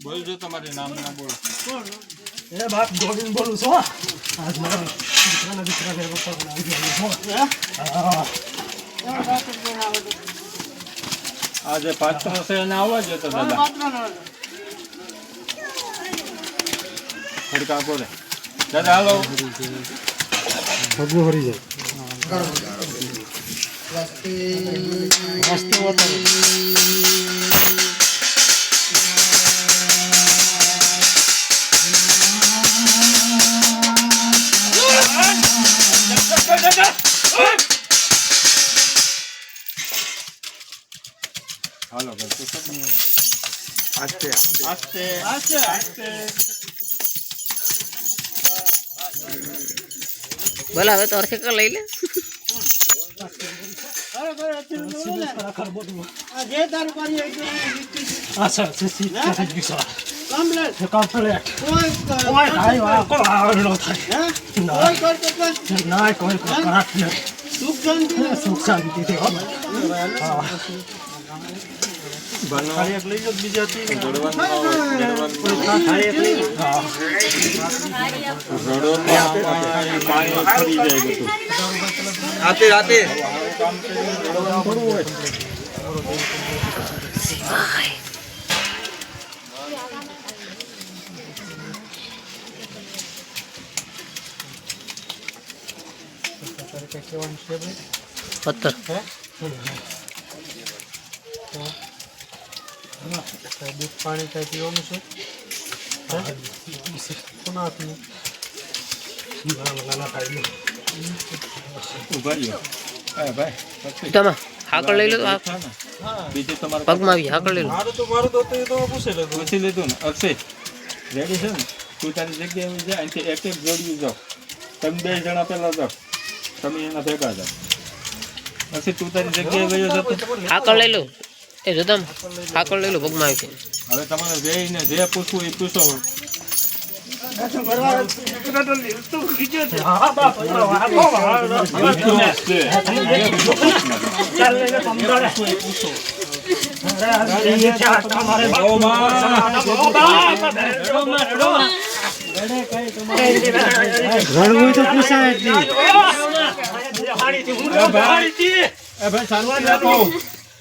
બોલજો તમારું નામ ના બોલો. એ બાપ ગોવિંદ બોલું છું. આજ મારા દીકરાને આજે પાત્ર છે એને આવવા જ તો દાદા ખડકા બોલે દાદા હાલો ભગવું હરી જાય હાલો ભાઈ તો સબ આસ્તે આસ્તે આસ્તે આસ્તે બોલા હવે તો અર્થે કર લઈ લે સુખ શાંતિ રાતે પત્તર દૂધ પાણી કઈ પીવાનું છે તમે હાકળ લઈ લો બીજું તમારું પગમાં આવી હાકળ લઈ લો મારું તો પૂછી લીધું ને અક્ષય રેડી છે ને તું તારી જગ્યાએ જાય અહીંથી એક એક જોડ્યું જાઓ તમે 2 જણા પહેલા જાઓ તમે એના ભેગા જાઓ પછી તું તારી જગ્યાએ ગયો જતો હાકળ લઈ લો એ જો તમે હાકળ લઈ લો પગમાં આવી હવે તમારે જઈને જે પૂછવું એ પૂછો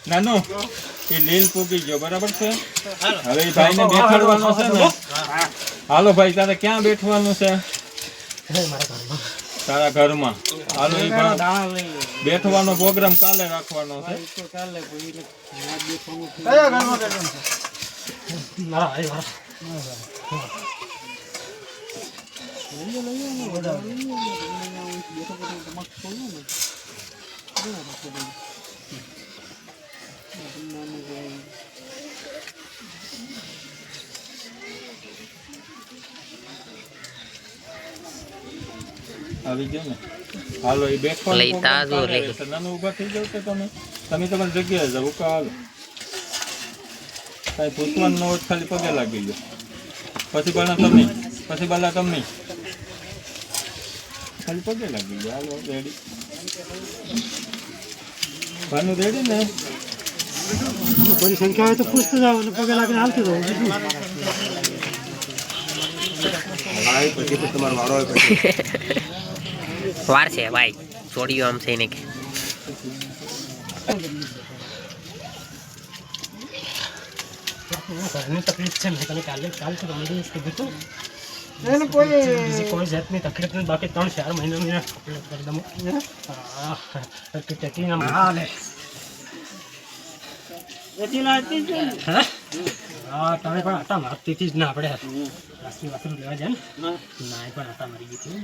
નાનો એ લીલ પૂગી ગયો બરાબર છે હવે એ ભાઈને બેઠાડવાનો છે ને હાલો ભાઈ તારે ક્યાં બેઠવાનું છે તારા ઘરમાં હાલો એ બેઠવાનો પ્રોગ્રામ કાલે રાખવાનો છે આવી ગયો ને હાલો એ બેઠવાનું નાનું ઉભા થઈ જાવ તો તમે તમારી જગ્યાએ જાવ કે હાલો કાંઈ પૂછવાનું ન હોય ખાલી પગે લાગી ગયો પછી બાલા તમને ખાલી પગે લાગી ગયો હાલો રેડી ભાનું રેડી ને બધી સંખ્યા હોય તો પૂછતું જાવ અને પગે લાગીને હાલતું જાવ પછી તો તમારો વારો વાર છે ભાઈ છોડ્યું આમ છે ને કે ઘરની તકલીફ છે ને કાલ તો રમી કીધું કોઈ જાતની તકલીફ નથી બાકી 3-4 મહિના કરી દઉં હા તમે પણ આટા મારતી જ ના આપણે રાસ્તી વાસણ લેવા જાય ને ના પણ આટા મારી ગઈ હતી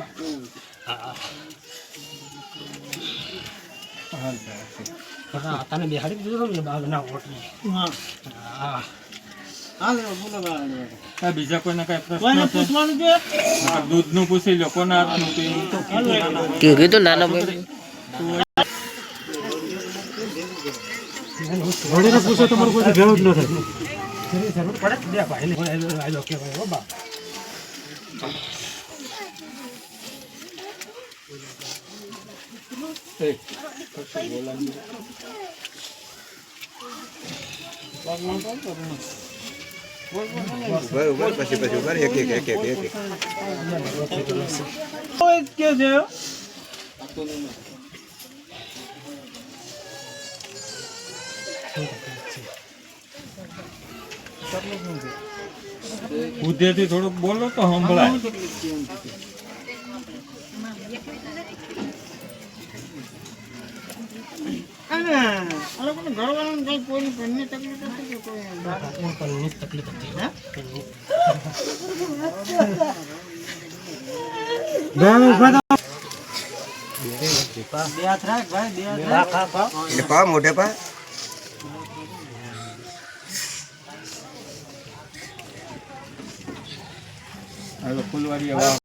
હા આટાને બેહાડી દીધું ને બાગ ના ઓટલી હા બીજા કોઈને કઈ પ્રશ્ન દૂધ નું પૂછી લો કોના હાથનું કીધું નાનો ઘોડીને પૂછો તમારું કોઈ ભેળું જ ન થાય ફરી જરૂર પડે બે ભાઈને આજો કે ભાઈ હો બા એ કશું બોલાવી બરોબર પછી ઉભા એક કે છે ઉધેથી થોડુંક બોલો તો સંભળાય પરની તકલીફ હતી પા મોઢે પા હવે ફૂલવારી